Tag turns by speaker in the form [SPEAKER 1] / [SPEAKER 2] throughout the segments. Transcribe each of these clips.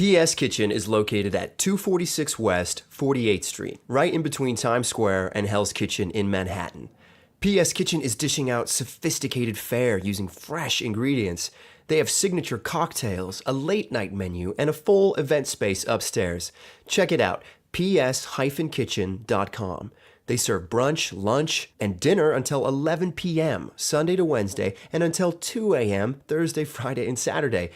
[SPEAKER 1] PS Kitchen is located at 246 West 48th Street, right in between Times Square and Hell's Kitchen in Manhattan. PS Kitchen is dishing out sophisticated fare using fresh ingredients. They have signature cocktails, a late-night menu, and a full event space upstairs. Check it out, ps-kitchen.com. They serve brunch, lunch, and dinner until 11 p.m., Sunday to Wednesday, and until 2 a.m., Thursday, Friday, and Saturday.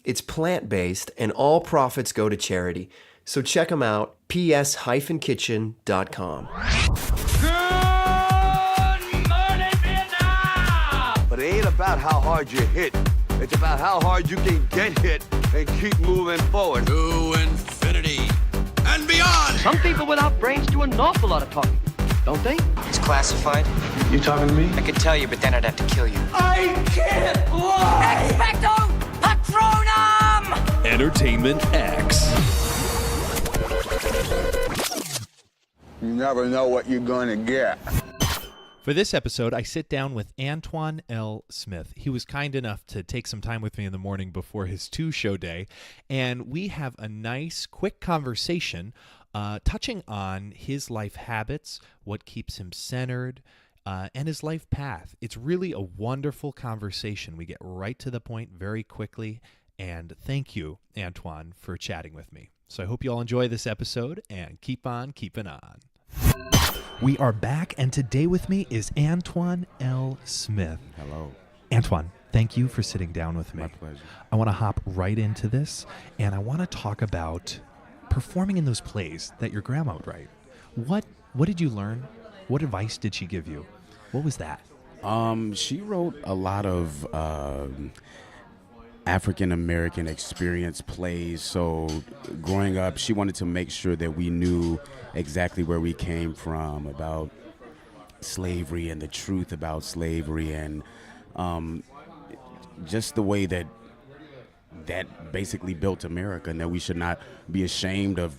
[SPEAKER 1] It's plant-based, and all profits go to charity. So check them out, ps-kitchen.com.
[SPEAKER 2] But it ain't about how hard you hit. It's about how hard you can get hit and keep moving forward.
[SPEAKER 3] To infinity and beyond.
[SPEAKER 4] Some people without brains do an awful lot of talking, don't they?
[SPEAKER 5] It's classified.
[SPEAKER 6] You talking to me?
[SPEAKER 5] I could tell you, but then I'd have to kill you.
[SPEAKER 2] I can't lie!
[SPEAKER 7] Expecto Patronum!
[SPEAKER 8] Entertainment X.
[SPEAKER 2] You never know what you're gonna get.
[SPEAKER 9] For this episode, I sit down with Antoine L. Smith. He was kind enough to take some time with me in the morning before his 2-show day, and we have a nice, quick conversation touching on his life habits, what keeps him centered, and his life path. It's really a wonderful conversation. We get right to the point very quickly, and thank you, Antoine, for chatting with me. So I hope you all enjoy this episode, and keep on keeping on. We are back, and today with me is Antoine L. Smith.
[SPEAKER 10] Hello.
[SPEAKER 9] Antoine, thank you for sitting down with me.
[SPEAKER 10] My pleasure.
[SPEAKER 9] I want to hop right into this, and I want to talk about performing in those plays that your grandma would write. What did you learn? What advice did she give you? What was that?
[SPEAKER 10] She wrote a lot of African-American experience plays. So growing up, she wanted to make sure that we knew exactly where we came from, about slavery and the truth about slavery, and just the way that basically built America, and that we should not be ashamed of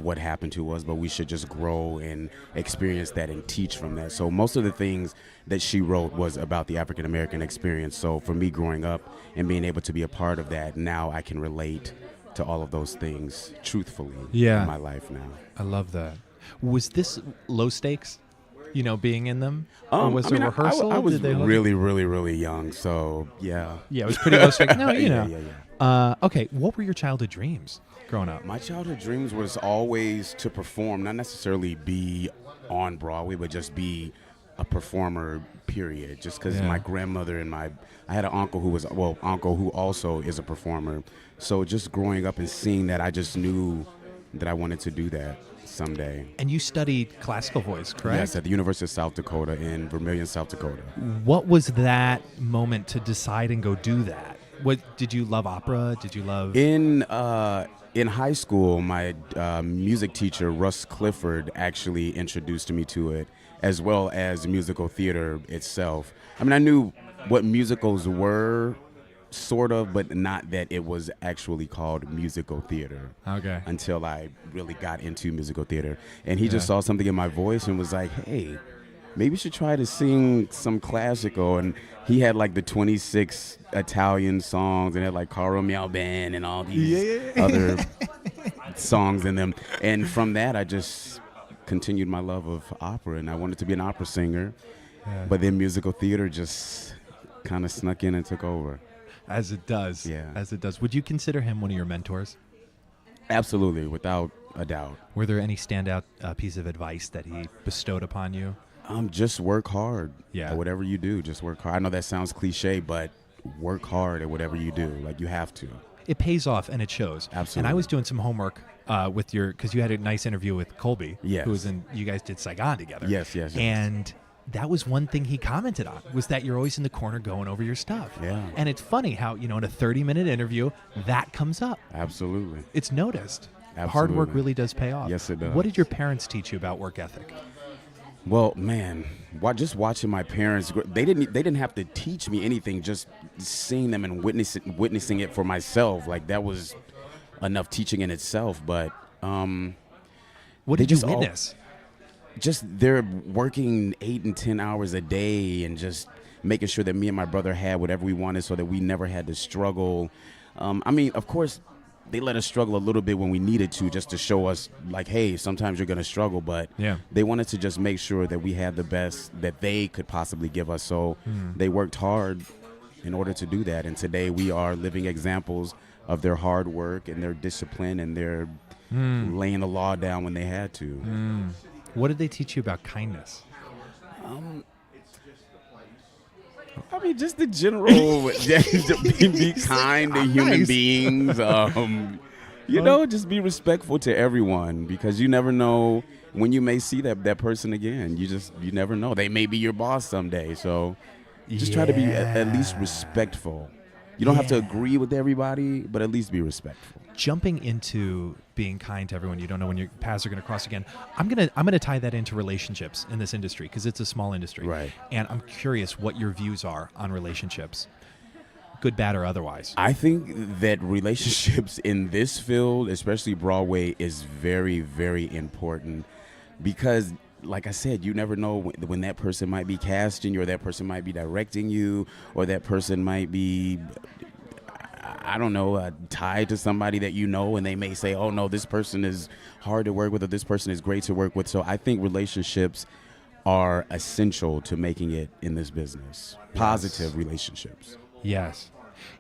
[SPEAKER 10] what happened to us, but we should just grow and experience that and teach from that. So most of the things that she wrote was about the African American experience. So for me growing up and being able to be a part of that, now I can relate to all of those things truthfully in my life now.
[SPEAKER 9] I love that. Was this low stakes, being in them? Or was it rehearsal?
[SPEAKER 10] I was really, really, really young, so yeah.
[SPEAKER 9] Yeah, it was pretty low stakes. No,
[SPEAKER 10] Yeah.
[SPEAKER 9] Okay, what were your childhood dreams growing up?
[SPEAKER 10] My childhood dreams was always to perform, not necessarily be on Broadway, but just be a performer, period. Just because my grandmother and I had an uncle who also is a performer. So just growing up and seeing that, I just knew that I wanted to do that someday.
[SPEAKER 9] And you studied classical voice, correct?
[SPEAKER 10] Yes, at the University of South Dakota in Vermillion, South Dakota.
[SPEAKER 9] What was that moment to decide and go do that? What did you love opera? Did you love
[SPEAKER 10] in high school? My music teacher Russ Clifford actually introduced me to it, as well as musical theater itself. I mean, I knew what musicals were, sort of, but not that it was actually called musical theater.
[SPEAKER 9] Okay.
[SPEAKER 10] Until I really got into musical theater, and he just saw something in my voice and was like, "Hey, maybe you should try to sing some classical." And he had like the 26 Italian songs, and had like Caro Meow Band and all these other songs in them. And from that, I just continued my love of opera, and I wanted to be an opera singer. Yeah. But then musical theater just kind of snuck in and took over.
[SPEAKER 9] As it does.
[SPEAKER 10] Yeah.
[SPEAKER 9] As it does. Would you consider him one of your mentors?
[SPEAKER 10] Absolutely, without a doubt.
[SPEAKER 9] Were there any standout piece of advice that he bestowed upon you?
[SPEAKER 10] Just work hard.
[SPEAKER 9] Yeah.
[SPEAKER 10] At whatever you do, just work hard. I know that sounds cliche, but work hard at whatever you do. Like, you have to.
[SPEAKER 9] It pays off, and it shows.
[SPEAKER 10] Absolutely.
[SPEAKER 9] And I was doing some homework because you had a nice interview with Colby.
[SPEAKER 10] Yes.
[SPEAKER 9] Who was you guys did Saigon together.
[SPEAKER 10] Yes.
[SPEAKER 9] And that was one thing he commented on, was that you're always in the corner going over your stuff.
[SPEAKER 10] Yeah.
[SPEAKER 9] And it's funny how, in a 30-minute interview, that comes up.
[SPEAKER 10] Absolutely.
[SPEAKER 9] It's noticed.
[SPEAKER 10] Absolutely.
[SPEAKER 9] Hard work really does pay off.
[SPEAKER 10] Yes, it does.
[SPEAKER 9] What did your parents teach you about work ethic?
[SPEAKER 10] Well, man, just watching my parents, they didn't have to teach me anything. Just seeing them and witnessing it for myself, like, that was enough teaching in itself. But
[SPEAKER 9] what did you witness?
[SPEAKER 10] Just they're working 8 and 10 hours a day, and just making sure that me and my brother had whatever we wanted, so that we never had to struggle. I mean, of course, they let us struggle a little bit when we needed to, just to show us like, hey, sometimes you're going to struggle, but they wanted to just make sure that we had the best that they could possibly give us. So they worked hard in order to do that. And today we are living examples of their hard work and their discipline and their laying the law down when they had to.
[SPEAKER 9] What did they teach you about kindness?
[SPEAKER 10] I mean, just the general, be kind to human beings. Just be respectful to everyone, because you never know when you may see that person again. You never know. They may be your boss someday. So just try to be at least respectful. You don't have to agree with everybody, but at least be respectful.
[SPEAKER 9] Jumping into being kind to everyone, you don't know when your paths are going to cross again. I'm gonna tie that into relationships in this industry, because it's a small industry,
[SPEAKER 10] right?
[SPEAKER 9] And I'm curious what your views are on relationships, good, bad, or otherwise.
[SPEAKER 10] I think that relationships in this field, especially Broadway, is very, very important, because, like I said, you never know when that person might be casting you, or that person might be directing you, or that person might be, I don't know, tied to somebody that you know, and they may say, oh, no, this person is hard to work with, or this person is great to work with. So I think relationships are essential to making it in this business. Positive relationships.
[SPEAKER 9] Yes.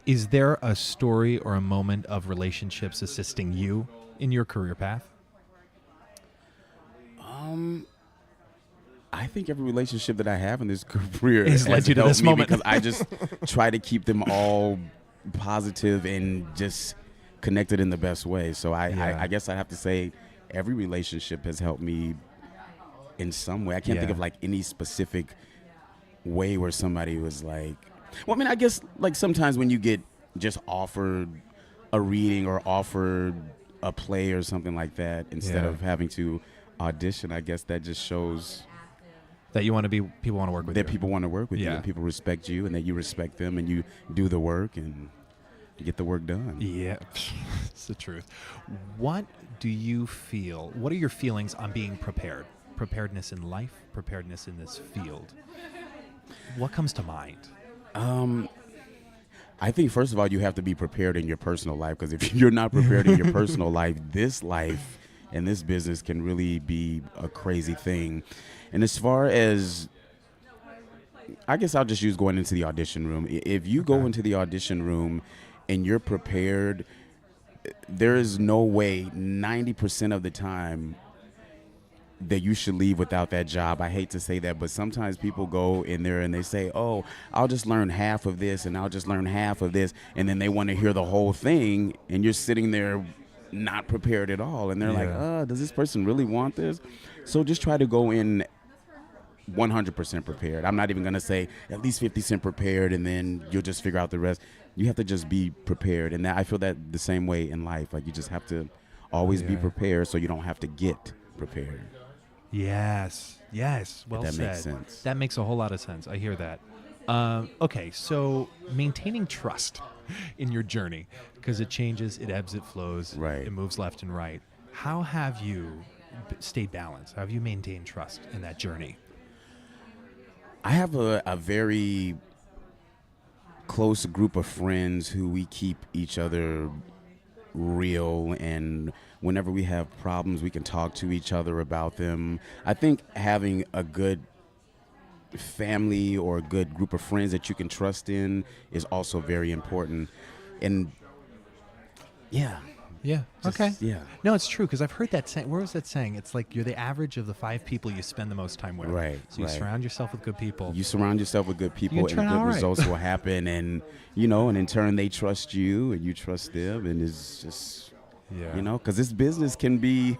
[SPEAKER 9] Is there a story or a moment of relationships assisting you in your career path?
[SPEAKER 10] I think every relationship that I have in this career
[SPEAKER 9] has led you to this moment,
[SPEAKER 10] because I just try to keep them all positive and just connected in the best way. So I guess I have to say every relationship has helped me in some way. I can't think of like any specific way where somebody was like, well, I mean, I guess like sometimes when you get just offered a reading or offered a play or something like that, instead of having to audition, I guess that just shows
[SPEAKER 9] that you want to be, people want to work with you.
[SPEAKER 10] That people want to work with you, and people respect you, and that you respect them, and you do the work and you get the work done.
[SPEAKER 9] Yeah, it's the truth. What do you feel? What are your feelings on being prepared? Preparedness in life, preparedness in this field. What comes to mind?
[SPEAKER 10] I think, first of all, you have to be prepared in your personal life, because if you're not prepared in your personal life and this business can really be a crazy thing. And as far as, I guess I'll just use going into the audition room. If you go into the audition room and you're prepared, there is no way 90% of the time that you should leave without that job. I hate to say that, but sometimes people go in there and they say, oh, I'll just learn half of this and I'll just learn half of this. And then they want to hear the whole thing, and you're sitting there not prepared at all. And they're like, does this person really want this? So just try to go in 100% prepared. I'm not even going to say at least 50% prepared and then you'll just figure out the rest. You have to just be prepared. And I feel that the same way in life. Like, you just have to always be prepared so you don't have to get prepared.
[SPEAKER 9] Yes. Well said.
[SPEAKER 10] That makes sense.
[SPEAKER 9] That makes a whole lot of sense. I hear that. Okay, so maintaining trust in your journey, because it changes, it ebbs, it flows,
[SPEAKER 10] right.
[SPEAKER 9] It moves left and right. How have you stayed balanced? How have you maintained trust in that journey?
[SPEAKER 10] I have a very close group of friends who we keep each other real, and whenever we have problems, we can talk to each other about them. I think having a good family or a good group of friends that you can trust in is also very important. And
[SPEAKER 9] okay.
[SPEAKER 10] Yeah.
[SPEAKER 9] No, it's true, because I've heard that saying. Where was that saying? It's like you're the average of the 5 people you spend the most time with.
[SPEAKER 10] Right.
[SPEAKER 9] So you surround yourself with good people.
[SPEAKER 10] You surround yourself with good people, and good
[SPEAKER 9] right.
[SPEAKER 10] results will happen. And, and in turn, they trust you and you trust them. And it's just, because this business can be,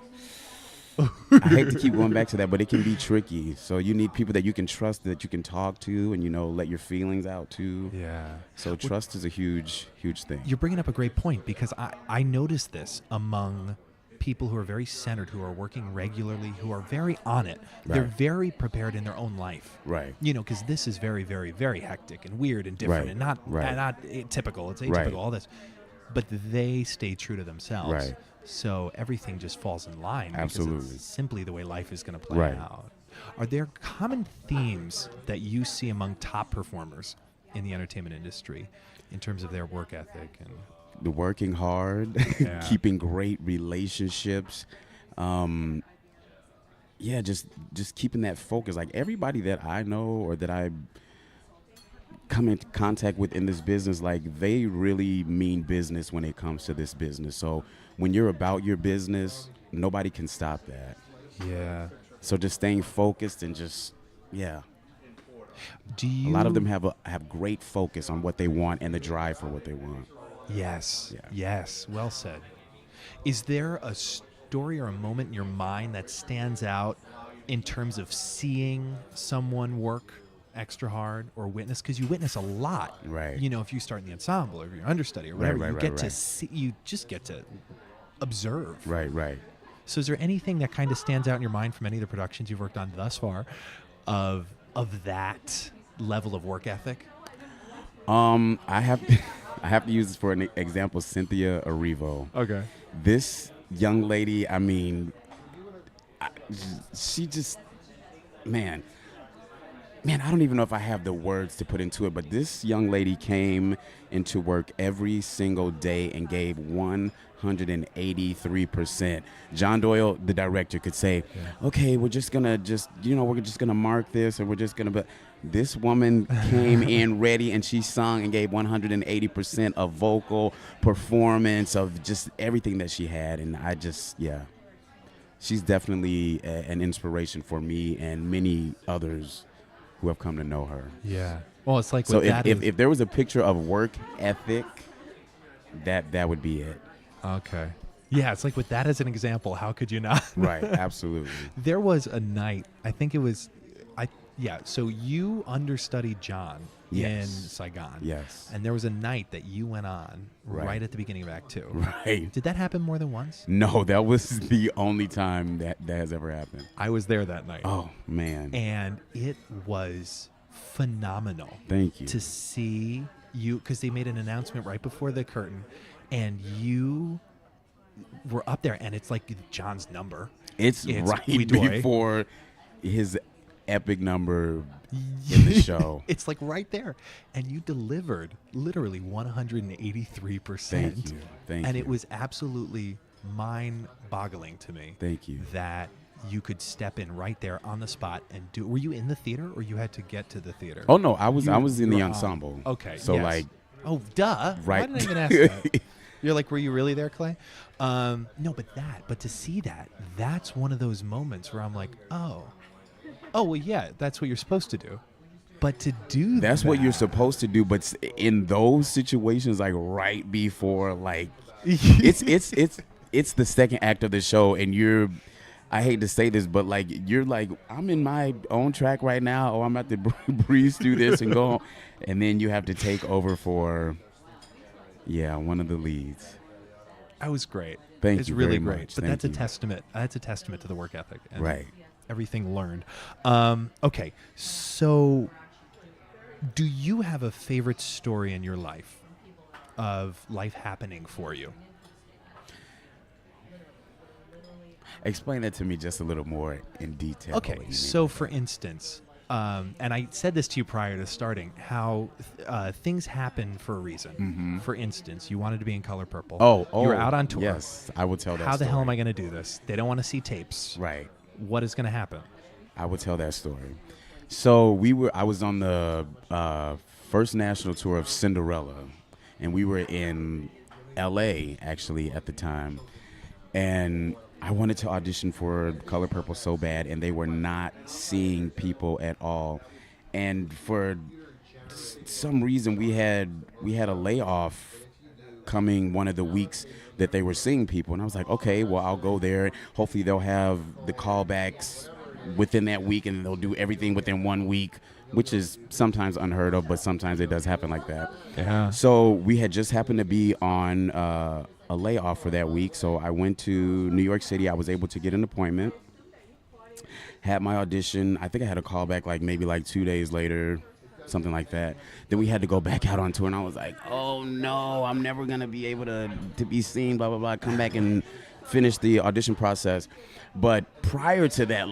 [SPEAKER 10] I hate to keep going back to that, but it can be tricky. So you need people that you can trust, that you can talk to, and, let your feelings out to.
[SPEAKER 9] Yeah.
[SPEAKER 10] So trust is a huge, huge thing.
[SPEAKER 9] You're bringing up a great point, because I noticed this among people who are very centered, who are working regularly, who are very on it. Right. They're very prepared in their own life.
[SPEAKER 10] Right.
[SPEAKER 9] Because this is very, very, very hectic and weird and different and not typical. It's atypical, all this. But they stay true to themselves.
[SPEAKER 10] Right.
[SPEAKER 9] So everything just falls in line.
[SPEAKER 10] Absolutely.
[SPEAKER 9] Because it's simply the way life is going to play out. Are there common themes that you see among top performers in the entertainment industry in terms of their work ethic? And
[SPEAKER 10] the working hard,
[SPEAKER 9] Yeah.
[SPEAKER 10] keeping great relationships. Just keeping that focus. Like everybody that I know or that I come into contact with in this business, like they really mean business when it comes to this business. So when you're about your business, nobody can stop that.
[SPEAKER 9] Yeah.
[SPEAKER 10] So just staying focused and a lot of them have great focus on what they want and the drive for what they want.
[SPEAKER 9] Yes.
[SPEAKER 10] Yeah.
[SPEAKER 9] Yes. Well said. Is there a story or a moment in your mind that stands out in terms of seeing someone work extra hard or witness? Because you witness a lot.
[SPEAKER 10] Right.
[SPEAKER 9] You know, if you start in the ensemble or if you're understudy or whatever, you get to see, you just get to observe.
[SPEAKER 10] Right.
[SPEAKER 9] So is there anything that kind of stands out in your mind from any of the productions you've worked on thus far of that level of work ethic?
[SPEAKER 10] I have to use this for an example. Cynthia Erivo.
[SPEAKER 9] Okay.
[SPEAKER 10] This young lady, I mean, she just, man, I don't even know if I have the words to put into it, but this young lady came into work every single day and gave 183%. John Doyle, the director, could say, okay, we're just gonna mark this, or we're just gonna, but this woman came in ready and she sung and gave 180% of vocal performance of just everything that she had. And I just, she's definitely an inspiration for me and many others who have come to know her.
[SPEAKER 9] Yeah. Well, it's like
[SPEAKER 10] so
[SPEAKER 9] with
[SPEAKER 10] if there was a picture of work ethic, that would be it.
[SPEAKER 9] Okay. Yeah, it's like with that as an example, how could you not?
[SPEAKER 10] Right, absolutely.
[SPEAKER 9] There was a night, I think it was, so you understudied John in Saigon.
[SPEAKER 10] Yes.
[SPEAKER 9] And there was a night that you went on right at the beginning of Act 2.
[SPEAKER 10] Right.
[SPEAKER 9] Did that happen more than once?
[SPEAKER 10] No, that was the only time that has ever happened.
[SPEAKER 9] I was there that night.
[SPEAKER 10] Oh, man.
[SPEAKER 9] And it was phenomenal.
[SPEAKER 10] Thank you.
[SPEAKER 9] To see you, because they made an announcement right before the curtain, and you were up there, and it's like John's number.
[SPEAKER 10] It's right
[SPEAKER 9] Ouidoy.
[SPEAKER 10] before his epic number in the show.
[SPEAKER 9] It's like right there. And you delivered literally 183%.
[SPEAKER 10] Thank you.
[SPEAKER 9] And it was absolutely mind-boggling to me.
[SPEAKER 10] Thank you.
[SPEAKER 9] That you could step in right there on the spot and do. Were you in the theater, or you had to get to the theater?
[SPEAKER 10] Oh no, I was in the
[SPEAKER 9] were
[SPEAKER 10] ensemble.
[SPEAKER 9] Okay.
[SPEAKER 10] So
[SPEAKER 9] yes.
[SPEAKER 10] like,
[SPEAKER 9] oh duh.
[SPEAKER 10] right.
[SPEAKER 9] Why did I even ask that? You're like, were you really there, Clay? No, but to see that's one of those moments where I'm like, oh, well, yeah, that's what you're supposed to do. But to do
[SPEAKER 10] that's what you're supposed to do. But in those situations, like right before, like it's the second act of the show, and I hate to say this, but like you're like, I'm in my own track right now, or I'm about to breeze through this and go, and then you have to take over for, one of the leads.
[SPEAKER 9] That was great.
[SPEAKER 10] Thank
[SPEAKER 9] it's
[SPEAKER 10] you
[SPEAKER 9] really
[SPEAKER 10] very
[SPEAKER 9] great.
[SPEAKER 10] much.
[SPEAKER 9] But
[SPEAKER 10] Thank
[SPEAKER 9] that's
[SPEAKER 10] you.
[SPEAKER 9] a testament. That's a testament to the work ethic. And
[SPEAKER 10] Right.
[SPEAKER 9] Everything learned. Okay, so do you have a favorite story in your life of life happening for you?
[SPEAKER 10] Explain that to me just a little more in detail.
[SPEAKER 9] Okay, so for instance, and I said this to you prior to starting, how things happen for a reason.
[SPEAKER 10] Mm-hmm.
[SPEAKER 9] For instance, you wanted to be in Color Purple.
[SPEAKER 10] Oh,
[SPEAKER 9] you were out on tour.
[SPEAKER 10] Yes, I will tell that.
[SPEAKER 9] How the hell am
[SPEAKER 10] story.
[SPEAKER 9] I going to do this? They don't want to see tapes.
[SPEAKER 10] Right.
[SPEAKER 9] What is going to happen?
[SPEAKER 10] I will tell that story. So I was on the first national tour of Cinderella, and we were in L.A. actually at the time, and I wanted to audition for Color Purple so bad, and they were not seeing people at all. And for some reason, we had a layoff coming one of the weeks that they were seeing people, and I was like, okay, well, I'll go there. Hopefully they'll have the callbacks within that week, and they'll do everything within 1 week, which is sometimes unheard of, but sometimes it does happen like that.
[SPEAKER 9] Yeah.
[SPEAKER 10] So we had just happened to be on a layoff for that week, so I went to New York City. I was able to get an appointment, had my audition. I think I had a callback maybe 2 days later, something like that. Then we had to go back out on tour, and I was like, oh no, I'm never gonna be able to be seen, blah blah blah. Come back and finish the audition process. But prior to that,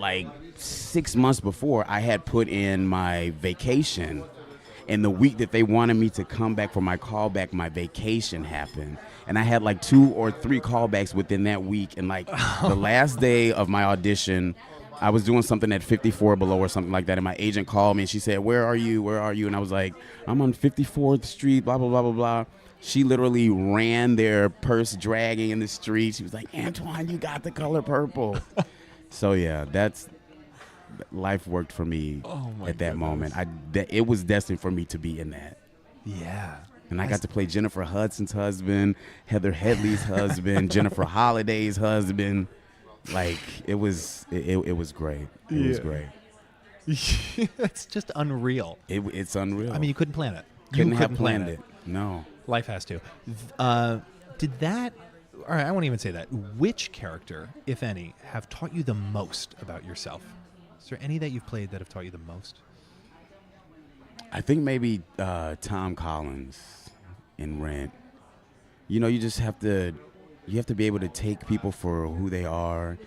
[SPEAKER 10] 6 months before, I had put in my vacation, And the week that they wanted me to come back for my callback, my vacation happened. And I had like 2 or 3 callbacks within that week. And like the last day of my audition, I was doing something at 54 Below or something like that. And my agent called me and she said, where are you? Where are you? And I was like, I'm on 54th Street, blah, blah, blah, blah, blah. She literally ran their purse dragging in the street. She was like, Antoine, you got the color purple. So, yeah, life worked for me at that moment. It was destined for me to be in that.
[SPEAKER 9] Yeah.
[SPEAKER 10] And I got to play Jennifer Hudson's husband, Heather Headley's husband, Jennifer Holliday's husband. Like, it was great. It was great.
[SPEAKER 9] It's just unreal.
[SPEAKER 10] It's unreal.
[SPEAKER 9] I mean, you couldn't plan it.
[SPEAKER 10] Couldn't have planned it. No.
[SPEAKER 9] Life has to. Did that, all right, I won't even say that. Which character, if any, have taught you the most about yourself? Is there any that you've played that have taught you the most?
[SPEAKER 10] I think maybe Tom Collins in Rent. You know, you have to be able to take people for who they are.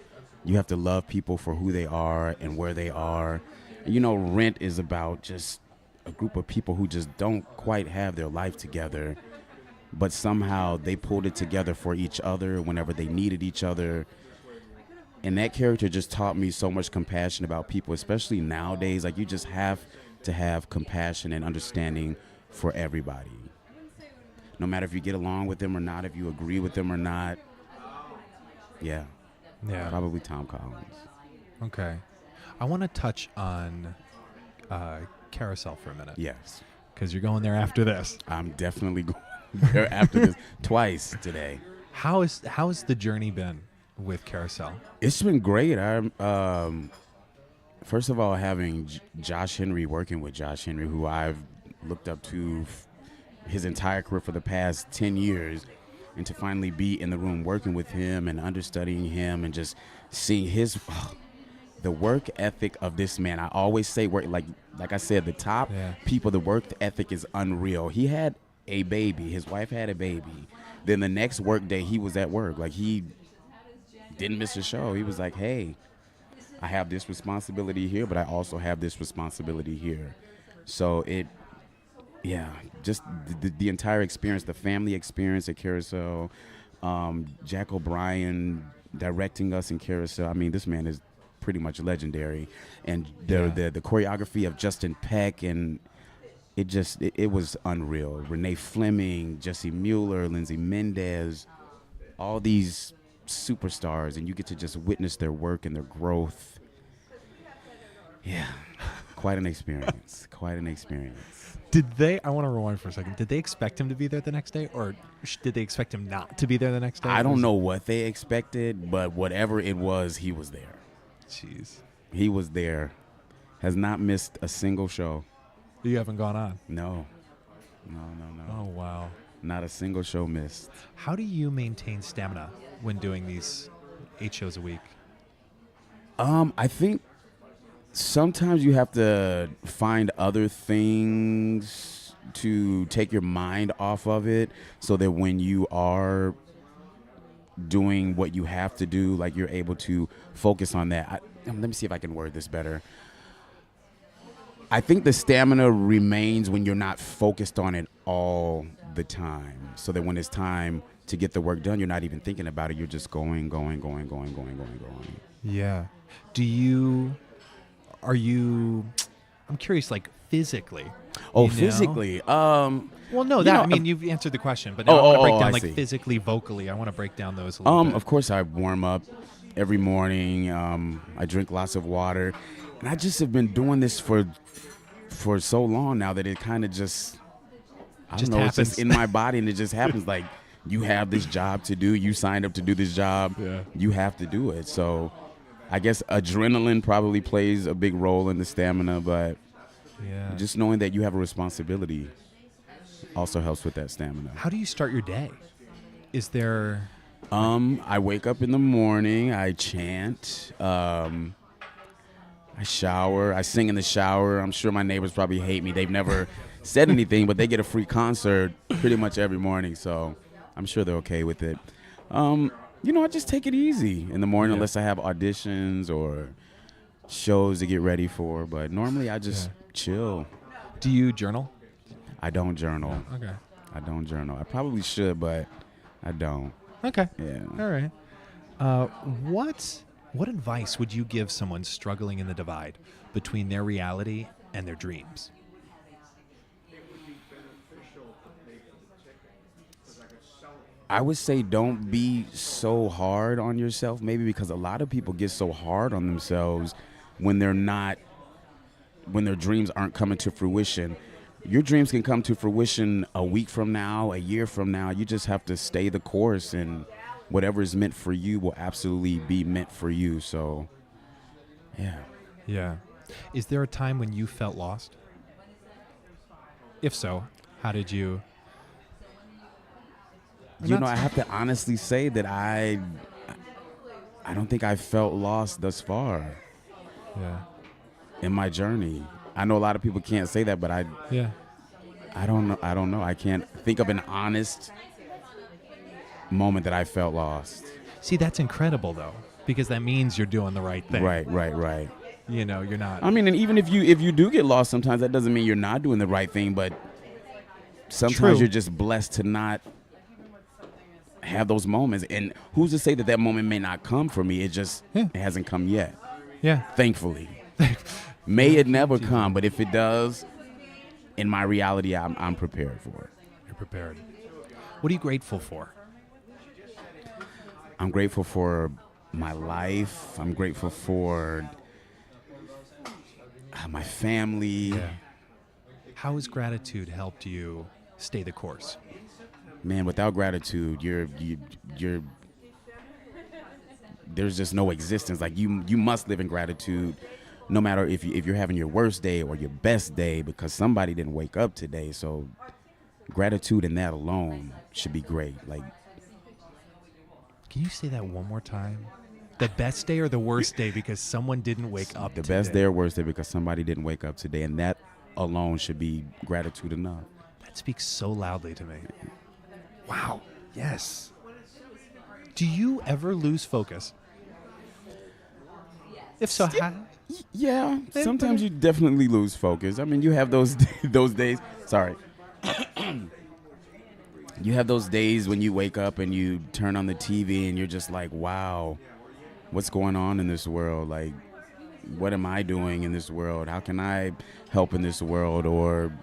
[SPEAKER 10] You have to love people for who they are and where they are. And, you know, Rent is about just a group of people who just don't quite have their life together, but somehow they pulled it together for each other whenever they needed each other. And that character just taught me so much compassion about people, especially nowadays. Like, you just have to have compassion and understanding for everybody. No matter if you get along with them or not, if you agree with them or not. Yeah. Probably Tom Collins.
[SPEAKER 9] Okay. I want to touch on Carousel for a minute.
[SPEAKER 10] Yes.
[SPEAKER 9] Because you're going there after this.
[SPEAKER 10] I'm definitely going there after this twice today.
[SPEAKER 9] How's the journey been with Carousel?
[SPEAKER 10] It's been great. First of all, having working with Josh Henry, who I've looked up to his entire career for the past 10 years, and to finally be in the room working with him and understudying him and just seeing the work ethic of this man. I always say, like I said, the top people, the work ethic is unreal. He had a baby. His wife had a baby. Then the next work day, he was at work. Like, he didn't miss a show. He was like, hey, I have this responsibility here, but I also have this responsibility here. So just the entire experience, the family experience at Carousel, Jack O'Brien directing us in Carousel. I mean, this man is pretty much legendary. And the choreography of Justin Peck, and it was unreal. Renee Fleming, Jesse Mueller, Lindsay Mendez, all these superstars, and you get to just witness their work and their growth. Yeah, quite an experience. Quite an experience.
[SPEAKER 9] I want to rewind for a second. Did they expect him to be there the next day, or did they expect him not to be there the next day?
[SPEAKER 10] I don't know what they expected, but whatever it was, he was there.
[SPEAKER 9] Jeez.
[SPEAKER 10] He was there. Has not missed a single show.
[SPEAKER 9] You haven't gone on?
[SPEAKER 10] No.
[SPEAKER 9] Oh, wow.
[SPEAKER 10] Not a single show missed.
[SPEAKER 9] How do you maintain stamina when doing these 8 shows a week?
[SPEAKER 10] I think sometimes you have to find other things to take your mind off of it, so that when you are doing what you have to do, like, you're able to focus on that. Let me see if I can word this better. I think the stamina remains when you're not focused on it all the time, so that when it's time to get the work done, you're not even thinking about it. You're just going.
[SPEAKER 9] Yeah. I'm curious, like, physically.
[SPEAKER 10] Oh, physically.
[SPEAKER 9] Well, no, I mean, you've answered the question, but now I want to break down, like, physically, vocally. I want to break down those a little bit.
[SPEAKER 10] Of course, I warm up every morning. I drink lots of water. And I just have been doing this for so long now that it kind of just
[SPEAKER 9] happens.
[SPEAKER 10] It's just in my body, and it just happens. Like, you have this job to do. You signed up to do this job.
[SPEAKER 9] Yeah.
[SPEAKER 10] You have to do it. So I guess adrenaline probably plays a big role in the stamina, but just knowing that you have a responsibility also helps with that stamina.
[SPEAKER 9] How do you start your day? Is there...
[SPEAKER 10] I wake up in the morning. I chant. I shower. I sing in the shower. I'm sure my neighbors probably hate me. They've never said anything, but they get a free concert pretty much every morning, so I'm sure they're okay with it. I just take it easy in the morning unless I have auditions or shows to get ready for. But normally I just chill.
[SPEAKER 9] Do you journal?
[SPEAKER 10] I don't journal.
[SPEAKER 9] Okay.
[SPEAKER 10] I don't journal. I probably should, but I don't.
[SPEAKER 9] Okay.
[SPEAKER 10] Yeah.
[SPEAKER 9] All right. What advice would you give someone struggling in the divide between their reality and their dreams?
[SPEAKER 10] I would say don't be so hard on yourself, maybe because a lot of people get so hard on themselves when their dreams aren't coming to fruition. Your dreams can come to fruition a week from now, a year from now. You just have to stay the course, and whatever is meant for you will absolutely be meant for you. So, yeah.
[SPEAKER 9] Yeah. Is there a time when you felt lost? If so, how did you?
[SPEAKER 10] I have to honestly say that I don't think I felt lost thus far
[SPEAKER 9] Yeah.
[SPEAKER 10] in my journey. I know a lot of people can't say that, but I don't know. I can't think of an honest moment that I felt lost.
[SPEAKER 9] See, that's incredible though, because that means you're doing the right thing.
[SPEAKER 10] Right.
[SPEAKER 9] You're not.
[SPEAKER 10] I mean, and even if you do get lost sometimes, that doesn't mean you're not doing the right thing, but sometimes
[SPEAKER 9] True.
[SPEAKER 10] you're just blessed to not have those moments. And who's to say that moment may not come for me? It hasn't come yet.
[SPEAKER 9] Yeah.
[SPEAKER 10] Thankfully. May it never come, but if it does, in my reality, I'm prepared for it.
[SPEAKER 9] You're prepared. What are you grateful for?
[SPEAKER 10] I'm grateful for my life. I'm grateful for my family.
[SPEAKER 9] Yeah. How has gratitude helped you stay the course?
[SPEAKER 10] Man, without gratitude, you're there's just no existence. Like you must live in gratitude, no matter if you're having your worst day or your best day, because somebody didn't wake up today. So gratitude in that alone should be great. Like,
[SPEAKER 9] can you say that one more time? The best day or the worst day because someone didn't wake up
[SPEAKER 10] the
[SPEAKER 9] today?
[SPEAKER 10] best day or worst day because somebody didn't wake up today, and that alone should be gratitude enough.
[SPEAKER 9] That speaks so loudly to me. Wow. Yes. Do you ever lose focus? If so, how?
[SPEAKER 10] Yeah, sometimes you definitely lose focus. I mean, you have those days. Sorry. You have those days when you wake up and you turn on the TV and you're just like, wow, what's going on in this world? Like, what am I doing in this world? How can I help in this world? Or,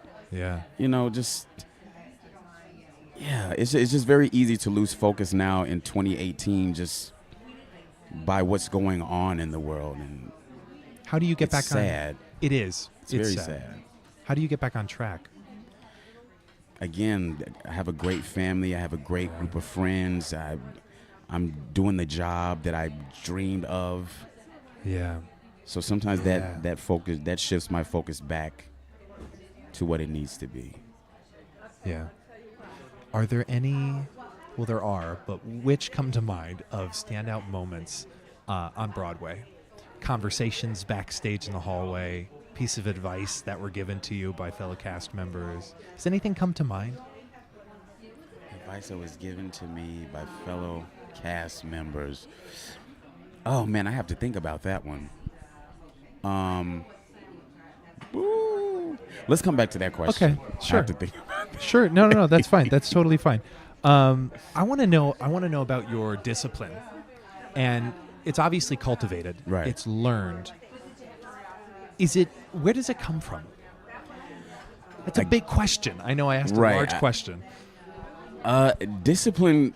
[SPEAKER 10] it's just very easy to lose focus now in 2018 just by what's going on in the world. And
[SPEAKER 9] how do you get back
[SPEAKER 10] sad.
[SPEAKER 9] on? It is.
[SPEAKER 10] It's very sad.
[SPEAKER 9] How do you get back on track?
[SPEAKER 10] Again, I have a great family. I have a great group of friends. I'm doing the job that I dreamed of.
[SPEAKER 9] Yeah.
[SPEAKER 10] So sometimes that focus, that shifts my focus back to what it needs to be.
[SPEAKER 9] Yeah. Are there any, well, there are, but which come to mind of standout moments on Broadway? Conversations backstage in the hallway, piece of advice that were given to you by fellow cast members. Does anything come to mind?
[SPEAKER 10] Advice that was given to me by fellow cast members. Oh, man, I have to think about that one. Let's come back to that question.
[SPEAKER 9] Okay, sure.
[SPEAKER 10] I have to think about that.
[SPEAKER 9] Sure. No, that's fine. That's totally fine. I want to know about your discipline. And it's obviously cultivated.
[SPEAKER 10] Right.
[SPEAKER 9] It's learned. Where does it come from? That's a big question. I know I asked a large question.
[SPEAKER 10] Discipline,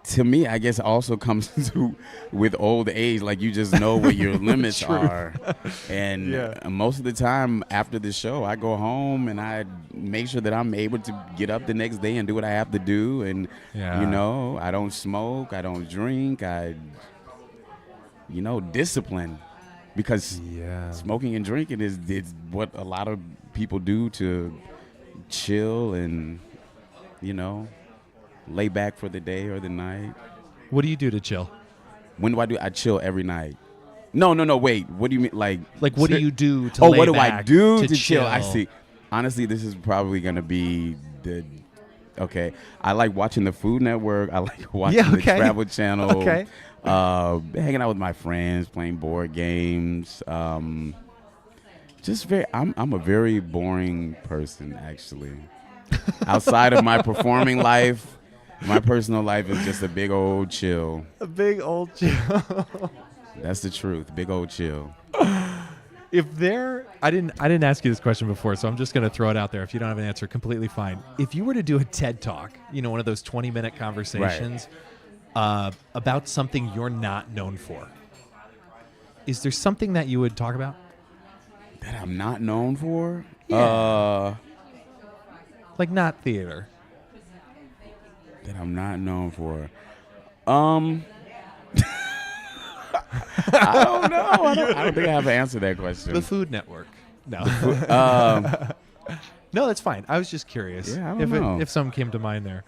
[SPEAKER 10] to me, I guess also comes with old age. Like, you just know what your limits are. And most of the time after the show, I go home and I make sure that I'm able to get up the next day and do what I have to do. And, I don't smoke. I don't drink. Discipline. Because smoking and drinking is what a lot of people do to chill and, lay back for the day or the night.
[SPEAKER 9] What do you do to chill?
[SPEAKER 10] When do I do? I chill every night. No, wait. What do you mean? Like
[SPEAKER 9] what do you do to lay
[SPEAKER 10] what do
[SPEAKER 9] back
[SPEAKER 10] I do to
[SPEAKER 9] chill?
[SPEAKER 10] I see. Honestly, this is probably going to be okay. I like watching the Food Network. I like watching the Travel Channel.
[SPEAKER 9] Okay.
[SPEAKER 10] Hanging out with my friends, playing board games, Just I'm a very boring person, actually. Outside of my performing life, my personal life is just a big old chill.
[SPEAKER 9] A big old chill.
[SPEAKER 10] That's the truth. Big old chill.
[SPEAKER 9] If there, I didn't ask you this question before, so I'm just going to throw it out there. If you don't have an answer, completely fine. If you were to do a TED Talk, one of those 20-minute conversations about something you're not known for, is there something that you would talk about?
[SPEAKER 10] That I'm not known for?
[SPEAKER 9] Yeah. Like not theater.
[SPEAKER 10] That I'm not known for. I don't know. I don't think I have an answer to that question.
[SPEAKER 9] The Food Network. No. No, that's fine. I was just curious.
[SPEAKER 10] Yeah, I don't know.
[SPEAKER 9] If something came to mind there.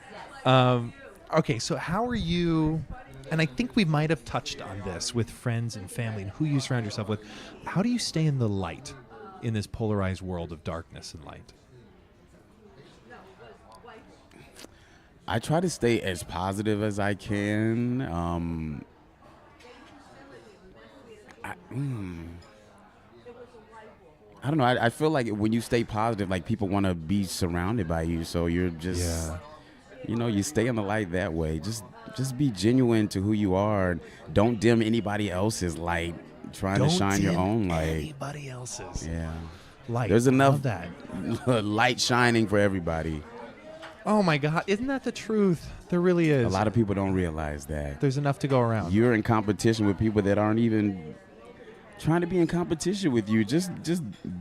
[SPEAKER 9] Okay, so how are you, and I think we might have touched on this with friends and family and who you surround yourself with. How do you stay in the light in this polarized world of darkness and light?
[SPEAKER 10] I try to stay as positive as I can. I don't know. I feel like when you stay positive, like people want to be surrounded by you. So you're just, you stay in the light that way. Just be genuine to who you are. Don't dim anybody else's light. Trying to shine your own light.
[SPEAKER 9] Anybody else's.
[SPEAKER 10] Yeah.
[SPEAKER 9] Light.
[SPEAKER 10] There's enough
[SPEAKER 9] that.
[SPEAKER 10] light shining for everybody.
[SPEAKER 9] Oh my God. Isn't that the truth? There really is.
[SPEAKER 10] A lot of people don't realize that.
[SPEAKER 9] There's enough to go around.
[SPEAKER 10] You're in competition with people that aren't even trying to be in competition with you. Just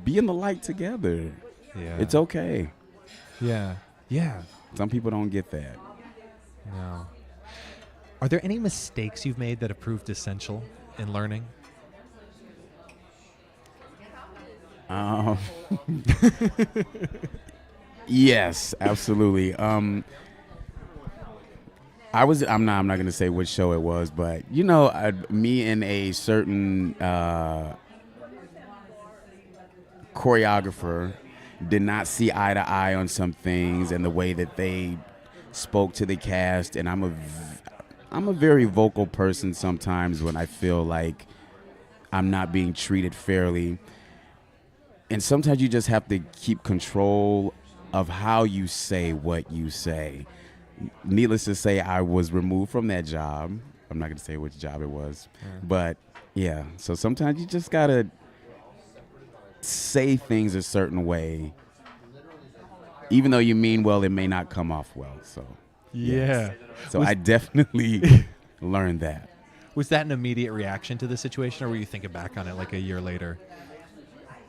[SPEAKER 10] be in the light together.
[SPEAKER 9] Yeah.
[SPEAKER 10] It's okay.
[SPEAKER 9] Yeah. Yeah.
[SPEAKER 10] Some people don't get that.
[SPEAKER 9] No. Are there any mistakes you've made that have proved essential in learning?
[SPEAKER 10] Yes, absolutely. I'm not going to say which show it was, but me and a certain choreographer did not see eye to eye on some things and the way that they spoke to the cast. And I'm a very vocal person sometimes when I feel like I'm not being treated fairly. And sometimes you just have to keep control of how you say what you say. Needless to say, I was removed from that job. I'm not going to say which job it was. But, yeah, so sometimes you just got to say things a certain way. Even though you mean well, it may not come off well. So,
[SPEAKER 9] yeah.
[SPEAKER 10] Yes. So I definitely learned that.
[SPEAKER 9] Was that an immediate reaction to the situation, or were you thinking back on it like a year later?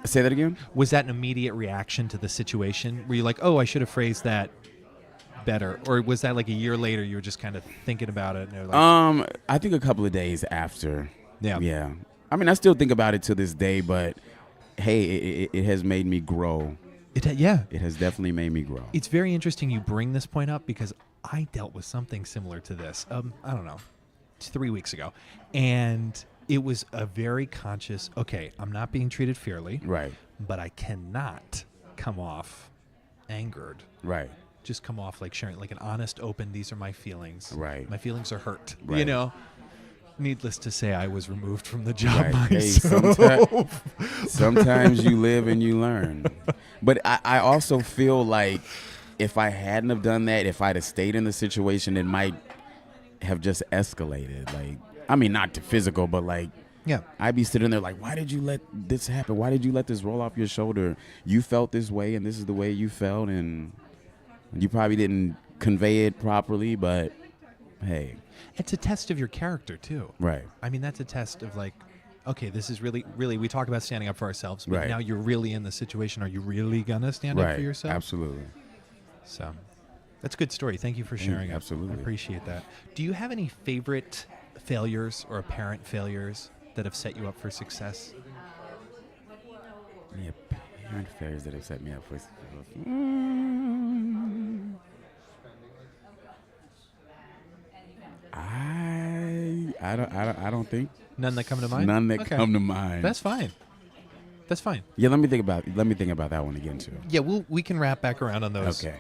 [SPEAKER 10] Say that again?
[SPEAKER 9] Was that an immediate reaction to the situation? Were you like, oh, I should have phrased that better? Or was that like a year later you were just kind of thinking about it? And like,
[SPEAKER 10] I think a couple of days after.
[SPEAKER 9] Yeah.
[SPEAKER 10] Yeah. I mean, I still think about it to this day, but hey, it has made me grow. It has definitely made me grow.
[SPEAKER 9] It's very interesting you bring this point up because I dealt with something similar to this. I don't know, 3 weeks ago. And it was a very conscious, okay, I'm not being treated fairly.
[SPEAKER 10] Right.
[SPEAKER 9] But I cannot come off angered.
[SPEAKER 10] Right.
[SPEAKER 9] Just come off like sharing, like an honest, open, these are my feelings.
[SPEAKER 10] Right.
[SPEAKER 9] My feelings are hurt.
[SPEAKER 10] Right.
[SPEAKER 9] Needless to say, I was removed from the job
[SPEAKER 10] right.
[SPEAKER 9] myself.
[SPEAKER 10] Hey, sometimes you live and you learn. But I also feel like if I hadn't have done that, if I'd have stayed in the situation, it might have just escalated. Like, I mean, not to physical, but like,
[SPEAKER 9] yeah,
[SPEAKER 10] I'd be sitting there like, why did you let this happen? Why did you let this roll off your shoulder? You felt this way, and this is the way you felt, and you probably didn't convey it properly, but hey.
[SPEAKER 9] It's a test of your character, too.
[SPEAKER 10] Right.
[SPEAKER 9] I mean, that's a test of like, okay, this is really, we talk about standing up for ourselves, but
[SPEAKER 10] right.
[SPEAKER 9] now you're really in the situation. Are you really going to stand up for yourself?
[SPEAKER 10] Absolutely.
[SPEAKER 9] So that's a good story. Thank you for sharing it.
[SPEAKER 10] Absolutely.
[SPEAKER 9] I appreciate that. Do you have any favorite failures or apparent failures that have set you up for success?
[SPEAKER 10] Yeah, apparent failures that have set me up for success. I don't think.
[SPEAKER 9] None that come to mind?
[SPEAKER 10] None that come to mind.
[SPEAKER 9] That's fine. That's fine.
[SPEAKER 10] Yeah, let me think about that one again too.
[SPEAKER 9] Yeah, we can wrap back around on those.
[SPEAKER 10] Okay.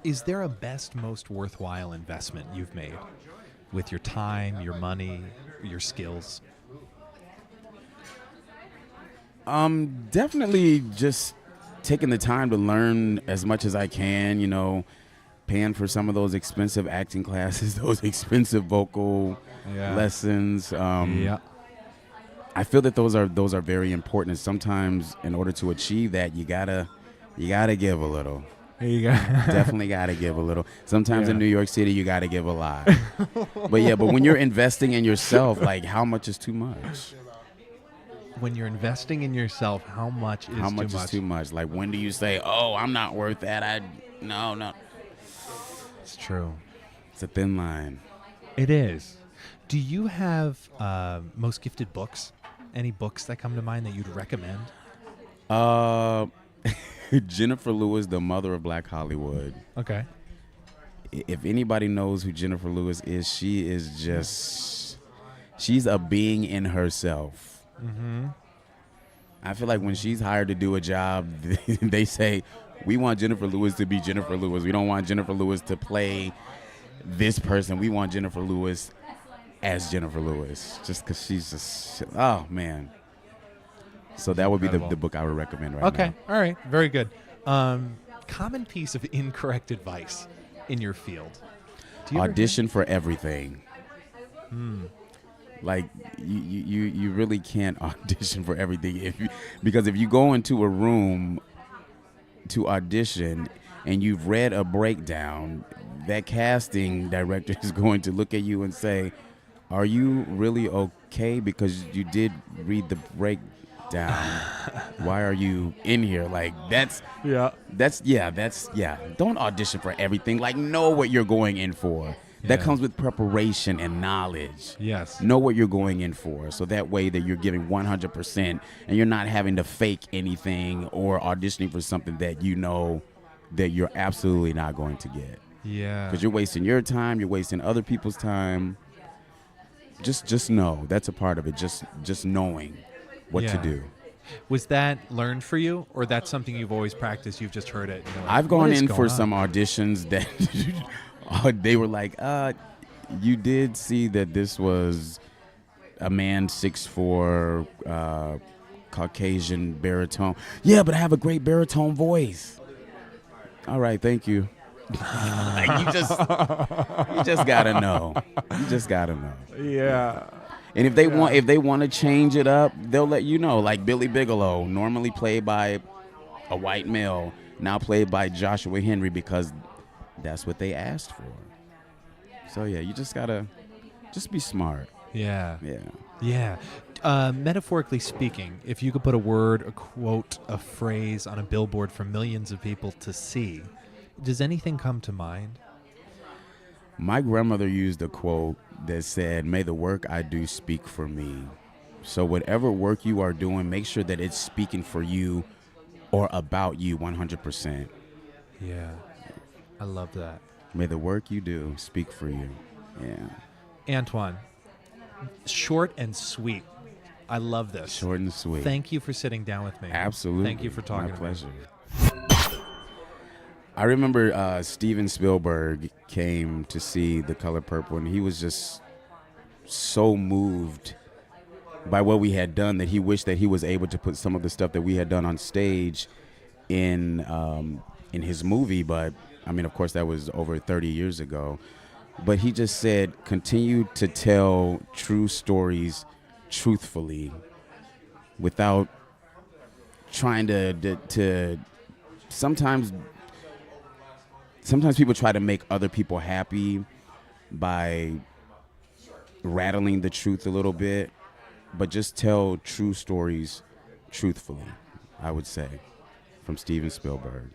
[SPEAKER 9] Is there a best, most worthwhile investment you've made with your time, your money, your skills?
[SPEAKER 10] Definitely just taking the time to learn as much as I can, paying for some of those expensive acting classes, those expensive vocal lessons. I feel that those are very important. And sometimes in order to achieve that, you gotta give a little.
[SPEAKER 9] There you go.
[SPEAKER 10] Definitely gotta give a little. Sometimes in New York City, you gotta give a lot. But when you're investing in yourself, like, how much is too much?
[SPEAKER 9] When you're investing in yourself, how much is
[SPEAKER 10] too much? Like, when do you say, "Oh, I'm not worth that"? No.
[SPEAKER 9] It's true.
[SPEAKER 10] It's a thin line.
[SPEAKER 9] It is. Do you have most gifted books? Any books that come to mind that you'd recommend?
[SPEAKER 10] Jennifer Lewis, The Mother of Black Hollywood.
[SPEAKER 9] Okay.
[SPEAKER 10] If anybody knows who Jennifer Lewis is, she's a being in herself. Mm-hmm. I feel like when she's hired to do a job, they say, we want Jennifer Lewis to be Jennifer Lewis. We don't want Jennifer Lewis to play this person. We want Jennifer Lewis as Jennifer Lewis, just because she's just, oh, man. So that would be the book I would recommend right now.
[SPEAKER 9] Okay, all right, very good. Common piece of incorrect advice in your field.
[SPEAKER 10] Audition for everything. Like, you really can't audition for everything because if you go into a room to audition and you've read a breakdown, that casting director is going to look at you and say, "Are you really okay? Because you did read the breakdown. Why are you in here?" Like, that's. Don't audition for everything. Like, know what you're going in for. That comes with preparation and knowledge.
[SPEAKER 9] Yes.
[SPEAKER 10] Know what you're going in for, so that way that you're giving 100% and you're not having to fake anything or auditioning for something that you know that you're absolutely not going to get.
[SPEAKER 9] Yeah.
[SPEAKER 10] Because you're wasting your time, you're wasting other people's time. Just know that's a part of it. Just knowing what to do.
[SPEAKER 9] Was that learned for you, or that's something you've always practiced? You've just heard it. Like,
[SPEAKER 10] I've gone in for some auditions that they were like, you did see that this was a man 6'4", Caucasian baritone. Yeah, but I have a great baritone voice. All right, thank you. Like, you just gotta know. You just gotta know.
[SPEAKER 9] Yeah.
[SPEAKER 10] And if they want to change it up, they'll let you know. Like Billy Bigelow, normally played by a white male, now played by Joshua Henry, because that's what they asked for. So yeah, you just gotta be smart.
[SPEAKER 9] Yeah.
[SPEAKER 10] Yeah.
[SPEAKER 9] Yeah. Metaphorically speaking, if you could put a word, a quote, a phrase on a billboard for millions of people to see, does anything come to mind?
[SPEAKER 10] My grandmother used a quote that said, "May the work I do speak for me." So whatever work you are doing, make sure that it's speaking for you or about you 100%.
[SPEAKER 9] Yeah. I love that.
[SPEAKER 10] May the work you do speak for you. Yeah.
[SPEAKER 9] Antoine, short and sweet. I love this.
[SPEAKER 10] Short and sweet.
[SPEAKER 9] Thank you for sitting down with me.
[SPEAKER 10] Absolutely.
[SPEAKER 9] Thank you for talking to me.
[SPEAKER 10] My pleasure. I remember Steven Spielberg came to see The Color Purple, and he was just so moved by what we had done that he wished that he was able to put some of the stuff that we had done on stage in his movie. But, I mean, of course, that was over 30 years ago. But he just said, continue to tell true stories truthfully without trying to sometimes people try to make other people happy by rattling the truth a little bit, but just tell true stories truthfully, I would say, from Steven Spielberg.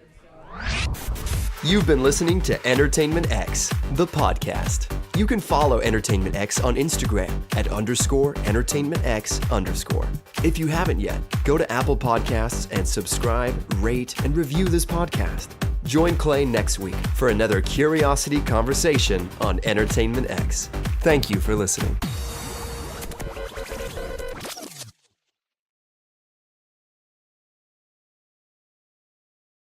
[SPEAKER 1] You've been listening to Entertainment X, the podcast. You can follow Entertainment X on Instagram at _EntertainmentX_. If you haven't yet, go to Apple Podcasts and subscribe, rate, and review this podcast. Join Clay next week for another curiosity conversation on Entertainment X. Thank you for listening.